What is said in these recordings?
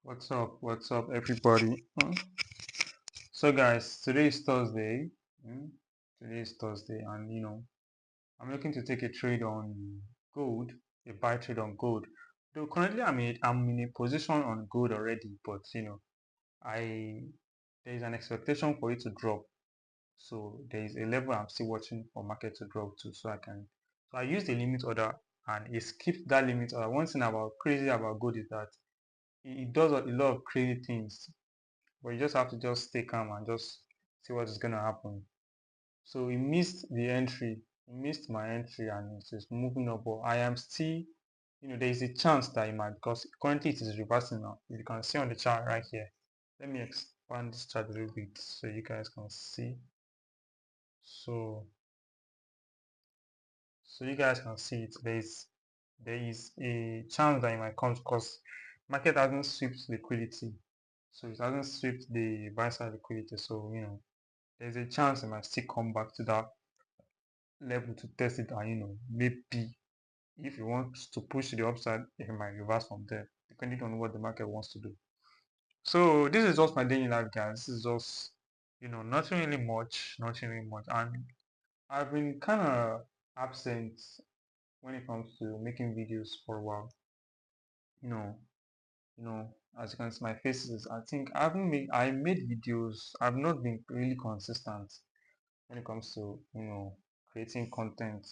What's up, everybody? So, guys, today is Thursday. mm, Today is Thursday, and I'm looking to take a trade on gold, a buy trade on gold. Though currently, I'm in a position on gold already, but I there is an expectation for it to drop. So there is a level I'm still watching for market to drop to, so I can. So I use the limit order, and it skipped that limit order. One thing about crazy about gold is that it does a lot of crazy things, but you just have to just stay calm and just see what is gonna happen. So he missed the entry, he missed my entry, and it is moving up. But I am still, there is a chance that it might, because currently it is reversing now. If you can see on the chart right here, let me expand this chart a little bit so you guys can see. So you guys can see it. There is a chance that it might come because market hasn't swept liquidity, so it hasn't swept the buy side liquidity. So there's a chance it might still come back to that level to test it, and maybe if it wants to push to the upside, it might reverse from there, depending on what the market wants to do. So this is just my daily life, guys. This is just nothing really much, and I've been kind of absent when it comes to making videos for a while. You know, as you can see, my faces. I think I made videos. I've not been really consistent when it comes to creating content.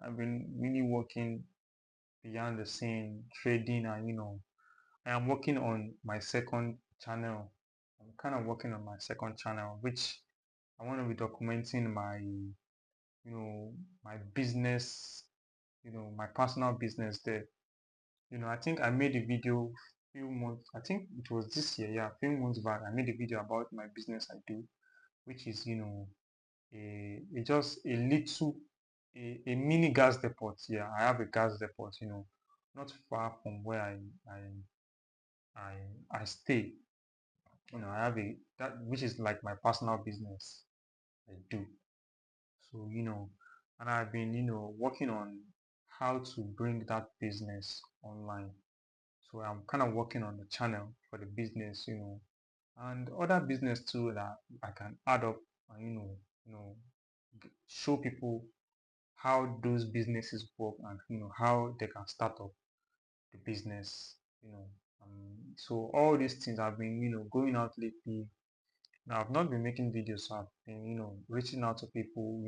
I've been really working beyond the scene, trading, and I am working on my second channel. I'm kind of working on my second channel, which I want to be documenting my business, my personal business there. I think I made a video few months, I think it was this year, yeah, a few months back. I made a video about my business I do, which is, just a little a mini gas depot. Yeah, I have a gas depot, not far from where I stay. I have a that which is like my personal business I do. So, and I've been, working on how to bring that business online. So I'm kind of working on the channel for the business, and other business too that I can add up and show people how those businesses work, and how they can start up the business. So all these things I've been going out lately. Now I've not been making videos, so I've been reaching out to people,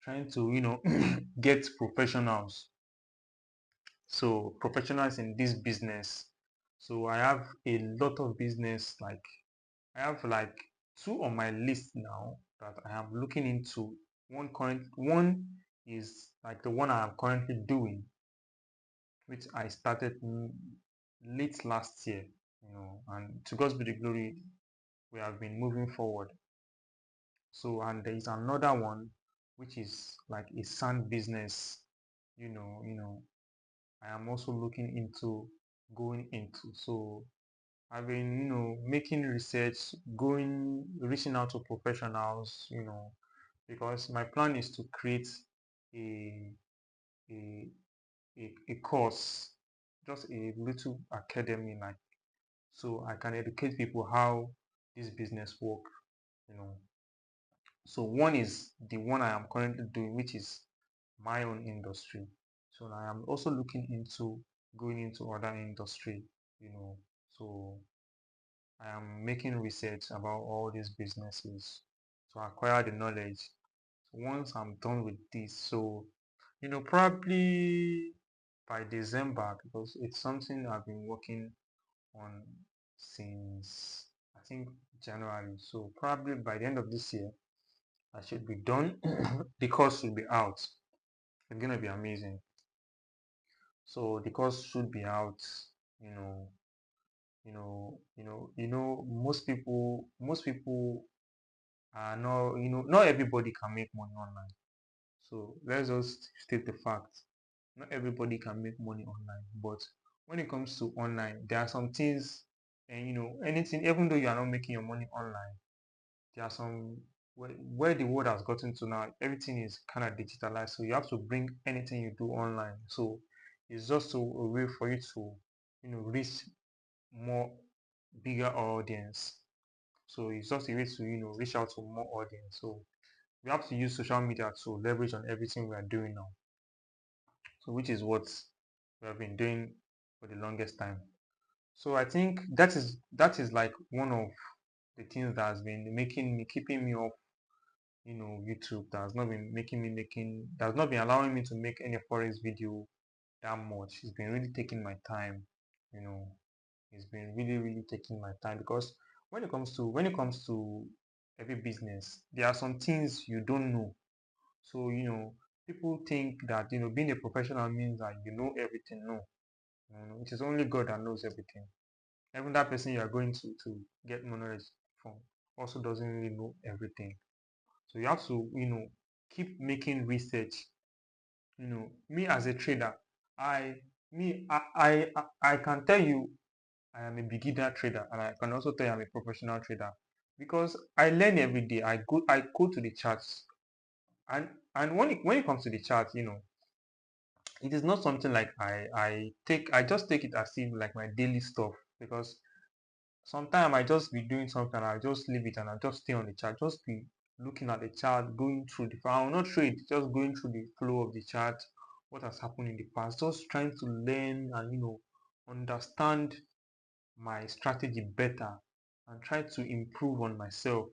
trying to get professionals. So professionals in this business. So I have a lot of business, like I have like two on my list now that I am looking into. One is like the one I am currently doing, which I started late last year, and to God's be the glory, we have been moving forward. So, and there is another one which is like a sand business, I am also looking into going into. So I've been, making research, reaching out to professionals, because my plan is to create a a a course, just a little academy, like, so I can educate people how this business work, you know. So one is the one I am currently doing, which is my own industry. So I am also looking into going into other industry, you know. So I am making research about all these businesses to acquire the knowledge. So once I'm done with this, so probably by December, because it's something I've been working on since I think January. So probably by the end of this year, I should be done. The course will be out. It's gonna be amazing. So the course should be out. You know, most people are not. Not everybody can make money online. So let's just state the fact. Not everybody can make money online, but when it comes to online, there are some things, and anything, even though you are not making your money online, there are some where the world has gotten to now, everything is kind of digitalized. So you have to bring anything you do online. So it's just a way for you to, reach more bigger audience. So it's just a way to reach out to more audience. So we have to use social media to leverage on everything we are doing now. So which is what we have been doing for the longest time. So I think that is like one of the things that has been keeping me off, YouTube. That has not been that has not been allowing me to make any forex video that much. It's been really taking my time, you know. It's been really, really taking my time because when it comes to every business, there are some things you don't know. So, people think that being a professional means that you know everything. No, it is only God that knows everything. Even that person you are going to get more knowledge from also doesn't really know everything. So you have to, keep making research. Me as a trader, I I can tell you I am a beginner trader, and I can also tell you I'm a professional trader because I learn every day. I go to the charts, and when it comes to the charts, it is not something like I just take it as if like my daily stuff because sometimes I just be doing something and I just leave it and I just stay on the chart, just be looking at the chart, going through the I will not show it, just going through the flow of the chart, what has happened in the past, just trying to learn and understand my strategy better and try to improve on myself.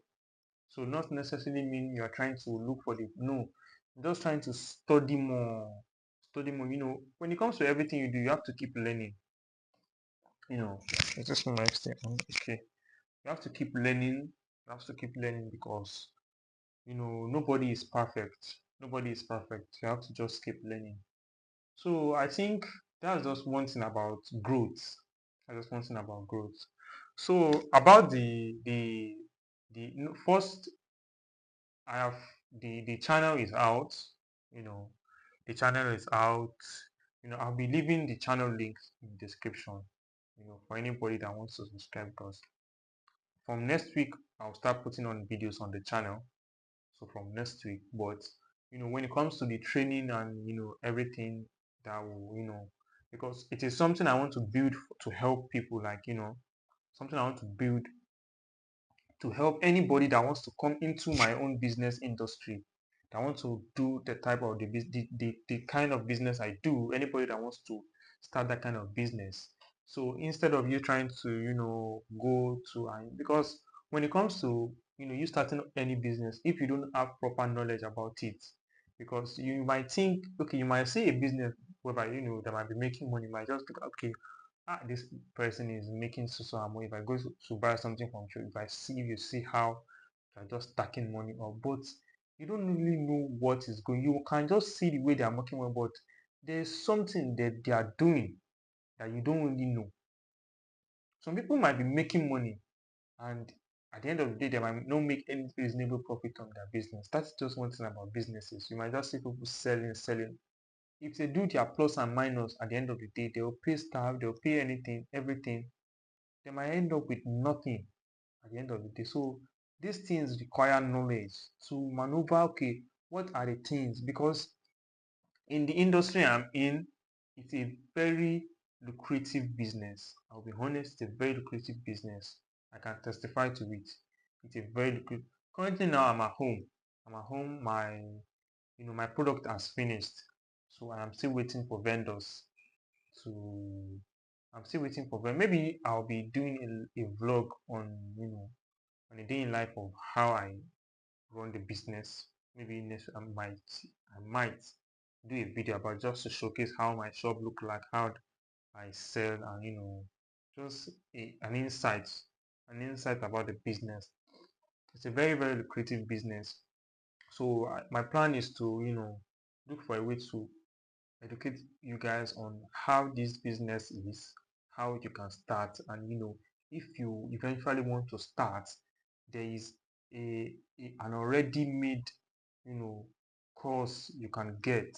So not necessarily mean you are trying to look for the no, just trying to study more. Study more. When it comes to everything you do, you have to keep learning. It's just my statement. Okay. You have to keep learning. You have to keep learning because nobody is perfect. Nobody is perfect. You have to just keep learning. So I think that's just one thing about growth. That's just one thing about growth. So about the first, I have the channel is out. You know, the channel is out. I'll be leaving the channel links in the description. For anybody that wants to subscribe because from next week I'll start putting on videos on the channel. So from next week, but when it comes to the training and everything that will because it is something I want to build to help people, like something I want to build to help anybody that wants to come into my own business industry, that want to do the type of the kind of business I do. Anybody that wants to start that kind of business. So instead of you trying to go to and because when it comes to you starting any business, if you don't have proper knowledge about it, because you might think, okay, you might see a business whereby they might be making money, you might just think, okay, this person is making so amount. If I go to buy something from you, if you see how they're just stacking money up, but you don't really know what is going. You can just see the way they are making money, but there's something that they are doing that you don't really know. Some people might be making money, and at the end of the day, they might not make any reasonable profit on their business. That's just one thing about businesses. You might just see people selling. If they do their plus and minus at the end of the day, they'll pay staff, they'll pay anything, everything. They might end up with nothing at the end of the day. So these things require knowledge to maneuver. Okay, what are the things? Because in the industry I'm in, it's a very lucrative business. I'll be honest, it's a very lucrative business. I can testify to it. It's a very lucrative. Currently now I'm at home. I'm at home. My product has finished, so I am still waiting for vendors to I'm still waiting for them. Maybe I'll be doing a vlog on on a day in life of how I run the business. Maybe next I might do a video about just to showcase how my shop look like, how I sell, and just an insight about the business. It's a very, very lucrative business. So my plan is to look for a way to educate you guys on how this business is, how you can start, and if you eventually want to start, there is an already made course you can get.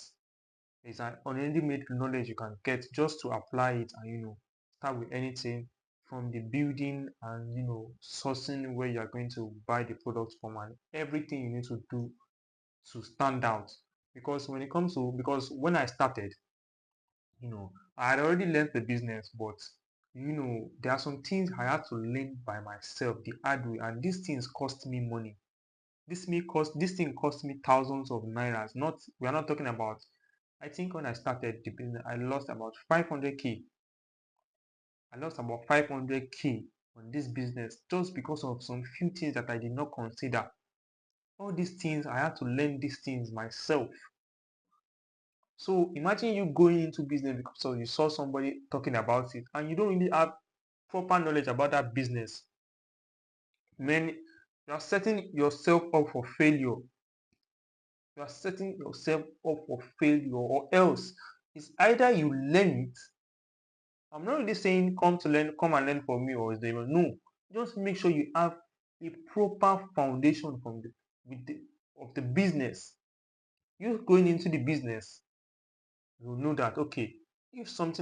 There's an already made knowledge you can get just to apply it and start with anything from the building and sourcing where you are going to buy the product from and everything you need to do to stand out. Because when I started, I had already learned the business, but there are some things I had to learn by myself the hard way, and these things cost me money. This thing cost me thousands of nairas. Not We are not talking about. I think when I started the business, I lost about 500k. I lost about 500k on this business just because of some few things that I did not consider. All these things I had to learn these things myself. So imagine you going into business because you saw somebody talking about it and you don't really have proper knowledge about that business. Man, you are setting yourself up for failure. You are setting yourself up for failure, or else it's either you learn it. I'm not really saying come and learn from me or zero. No, just make sure you have a proper foundation with the of the business. You going into the business, you know that okay, if such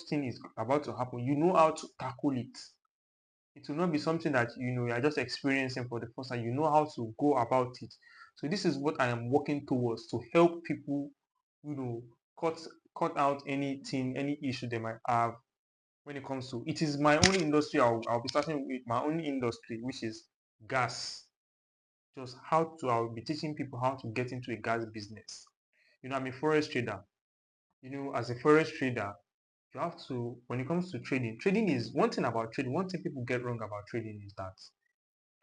thing is about to happen, you know how to tackle it. It will not be something that you are just experiencing for the first time. You know how to go about it. So this is what I am working towards, to help people, you know, cut out anything, any issue they might have when it comes to it. Is my own industry. I'll be starting with my own industry, which is gas. Just I'll be teaching people how to get into a gas business. I'm a forest trader. As a forest trader, you have to, when it comes to trading is one thing about trading. One thing people get wrong about trading is that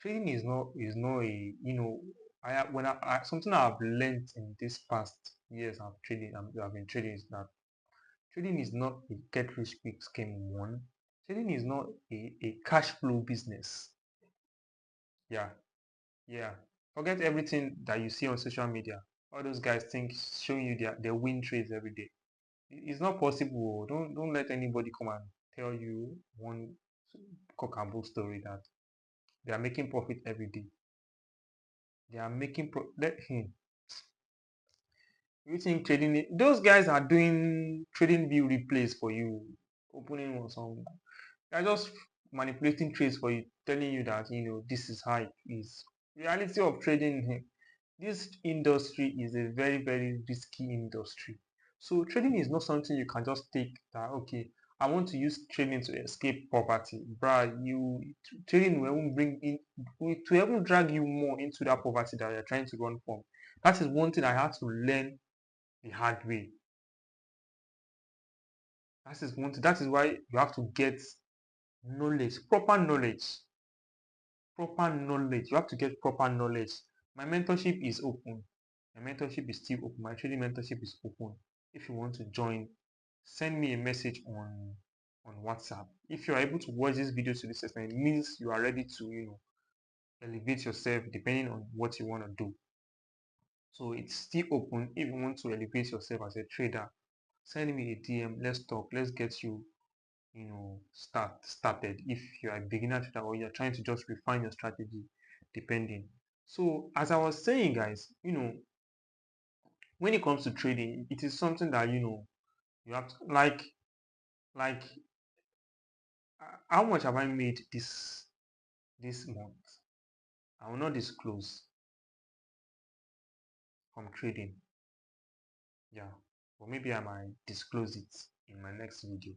trading is not a, when something I've learned in this past years I've been trading is that trading is not a get rich quick scheme one. Trading is not a cash flow business. Yeah, yeah. Forget everything that you see on social media. All those guys think showing you their win trades every day. It's not possible. Don't let anybody come and tell you one cock and bull story that they are making profit every day. They are making you think those guys are doing trading view replays for you, opening or something. They're just manipulating trades for you, telling you that this is how it is. Reality of trading, this industry is a very, very risky industry. So trading is not something you can just take that okay, I want to use trading to escape poverty. Bruh, trading will even bring in to even drag you more into that poverty that you're trying to run from. That is one thing I had to learn the hard way. That is one thing. That is why you have to get knowledge, proper knowledge, proper knowledge. You have to get proper knowledge. My mentorship is open. My mentorship is still open. My trading mentorship is open. If you want to join, send me a message on WhatsApp. If you are able to watch this video to this extent, it means you are ready to elevate yourself depending on what you want to do. So it's still open. If you want to elevate yourself as a trader, send me a DM. Let's talk. Let's get you started. If you're a beginner trader or you're trying to just refine your strategy, depending. So as I was saying, guys, when it comes to trading, it is something that you have to like how much have I made this month? I will not disclose from trading. Yeah. Or maybe I might disclose it in my next video.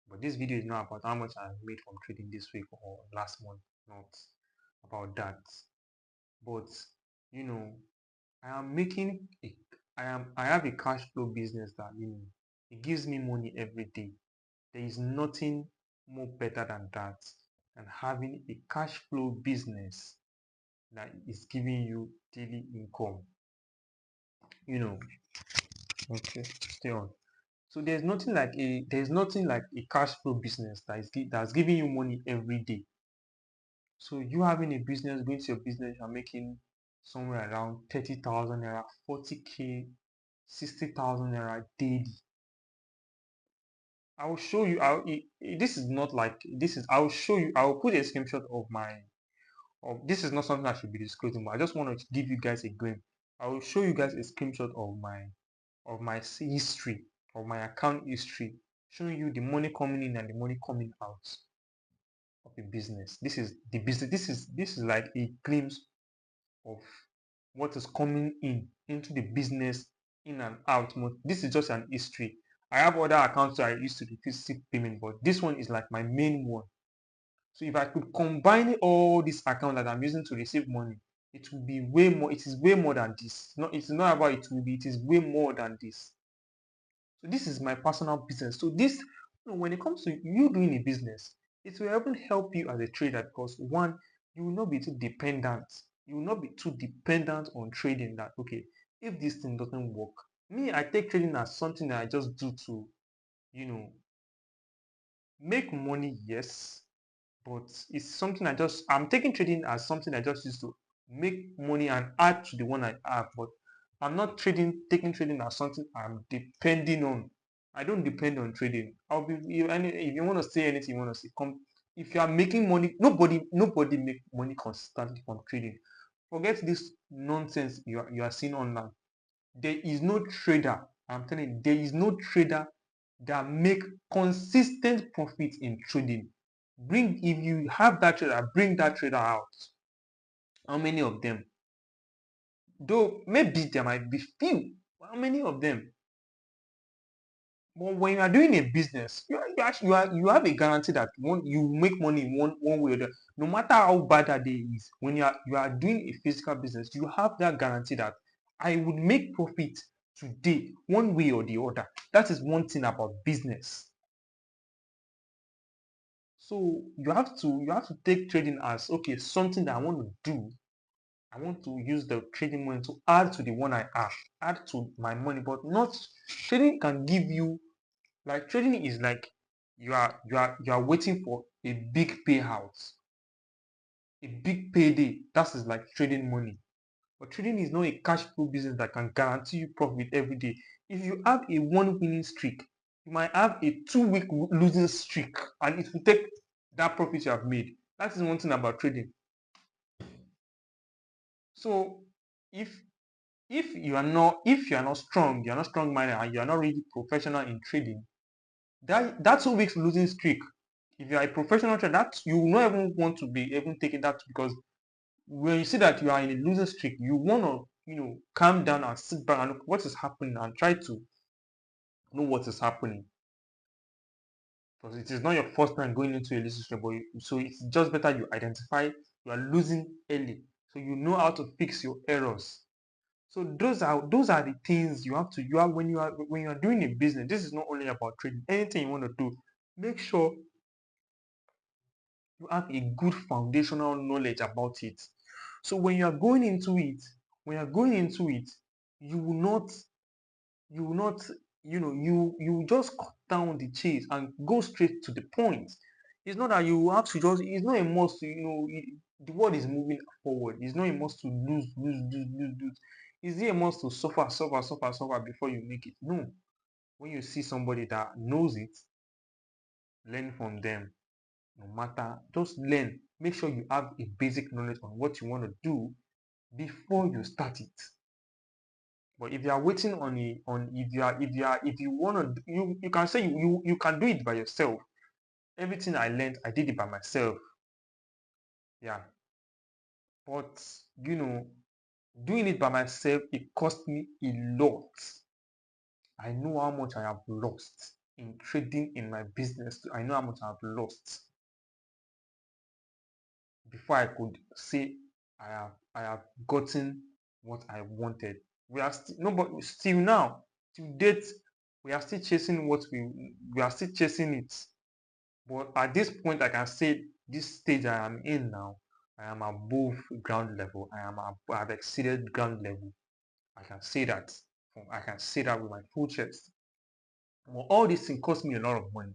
But this video is not about how much I made from trading this week or last month. Not about that. But you know, I am making a I have a cash flow business that it gives me money every day. There is nothing more better than that, than having a cash flow business that is giving you daily income. You know, okay, stay on. So there's nothing like a cash flow business that's giving you money every day. So you having a business, going to your business, you're making somewhere around 30,000 naira, 40k, 60,000 naira daily. I will show you. This is not like this is. I will show you. I will put a screenshot of my. Of this is not something I should be disclosing, but I just want to give you guys a glimpse. I will show you guys a screenshot of my history, of my account history, showing you the money coming in and the money coming out of a business. This is the business. This is like a glimpse of what is coming in into the business in and out. This is just an history. I have other accounts that I used to receive payment, but this one is like my main one. So if I could combine all these accounts that I'm using to receive money, it will be way more. It is way more than this. No, it's not about it will be. It is way more than this. So this is my personal business. So this, when it comes to you doing a business, it will even help you as a trader because one, you will not be too dependent. You will not be too dependent on trading that okay, if this thing doesn't work. Me, I take trading as something that I just do to, you know, make money, yes, but it's something I'm taking trading as something I just used to make money and add to the one I have, but I'm not taking trading as something I'm depending on. I don't depend on trading. I'll be if you want to say anything you want to say, come. If you are making money, nobody make money consistently from trading. Forget this nonsense you are seeing online. There is no trader. I'm telling you, there is no trader that make consistent profit in trading. If you have that trader, bring that trader out. How many of them? Though maybe there might be few. How many of them? But when you are doing a business, you have a guarantee that you make money in one way or the other. No matter how bad that day is, when you are doing a physical business, you have that guarantee that I would make profit today, one way or the other. That is one thing about business. So you have to take trading as okay, something that I want to do. I want to use the trading money to add to the one I have, add to my money, but not trading can give you like trading is like you are waiting for a big payout, a big payday. That is like trading money. But trading is not a cash flow business that can guarantee you profit every day. If you have a one winning streak, you might have a 2 week losing streak, and it will take that profit you have made. That is one thing about trading. So if if you are not strong, you are not strong minded, and you are not really professional in trading, that 2 weeks losing streak, if you are a professional trader, that you will not even want to be even taking that because when you see that you are in a losing streak, you want to calm down and sit back and look what is happening and try to know what is happening because it is not your first time going into a losing streak, but so it's just better you identify you are losing early so you know how to fix your errors. So those are the things you have to you are when you are doing a business. This is not only about trading. Anything you want to do, make sure you have a good foundational knowledge about it. So when you are going into it, you will not, you will not, you will just cut down the chase and go straight to the point. It's not that you have to just, it's not a must to, the world is moving forward. It's not a must to lose. Is it a must to suffer before you make it? No. When you see somebody that knows it, learn from them. No matter, just learn. Make sure you have a basic knowledge on what you want to do before you start it. But if you are waiting on if you want to, you can say you can do it by yourself. Everything I learned, I did it by myself. Yeah. But doing it by myself, it cost me a lot. I know how much I have lost in trading in my business. I know how much I have lost before I could say I have gotten what I wanted. We are still no, but still now, to date, we are still chasing what we are still chasing it. But at this point, I can say this stage I am in now, I am above ground level. I have exceeded ground level. I can say that. I can say that with my full chest. But all this thing cost me a lot of money.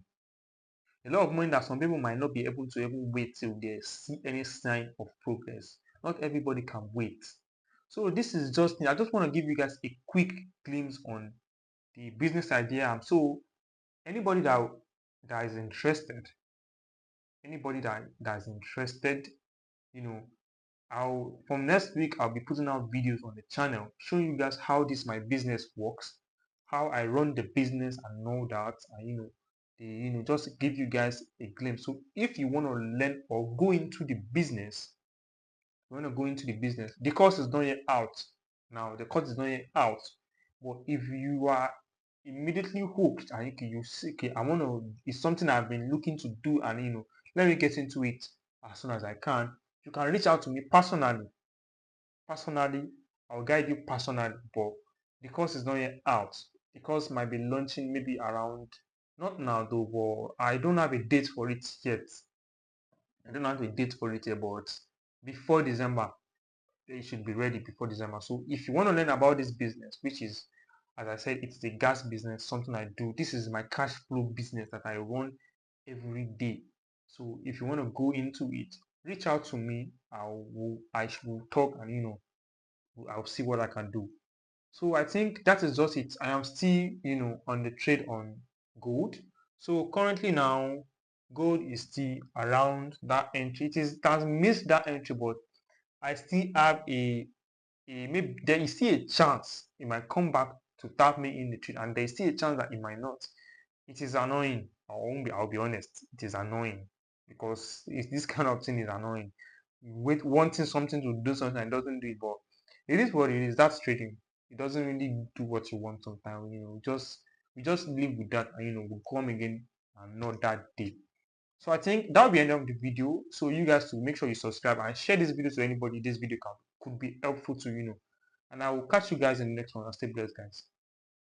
A lot of money that some people might not be able to even wait till they see any sign of progress. Not everybody can wait. So this is I just want to give you guys a quick glimpse on the business idea. And so anybody that is interested, that is interested, you know, I'll from next week I'll be putting out videos on the channel showing you guys how this my business works, how I run the business and all that, and just give you guys a glimpse. So if you want to learn or go into the business, the course is not yet out. Now the course is not yet out, but immediately hooked, and you see, okay, I want to, it's something I've been looking to do, and let me get into it as soon as I can. You can reach out to me personally. Personally, I'll guide you personally, but the course is not yet out. The course might be launching maybe around, not now though, but I don't have a date for it yet. I don't have a date for it yet, but before December, it should be ready before December. So if you want to learn about this business, which is, as I said, it's the gas business, something I do. This is my cash flow business that I run every day. So if you want to go into it, reach out to me. I will talk, and I'll see what I can do. So I think that is just it. I am still, on the trade on gold. So currently now, gold is still around that entry. It has missed that entry, but I still have maybe there is still a chance it might come back to tap me in the trade, and there is still a chance that it might not. It is annoying. I'll be honest. It is annoying because this kind of thing is annoying. With wanting something to do something and doesn't do it, but it is what it is. That's trading. It doesn't really do what you want sometimes. We just live with that, and we'll come again and not that day. So I think that'll be the end of the video. So you guys to make sure you subscribe and share this video to anybody this video could be helpful to. And I will catch you guys in the next one. Stay blessed, guys.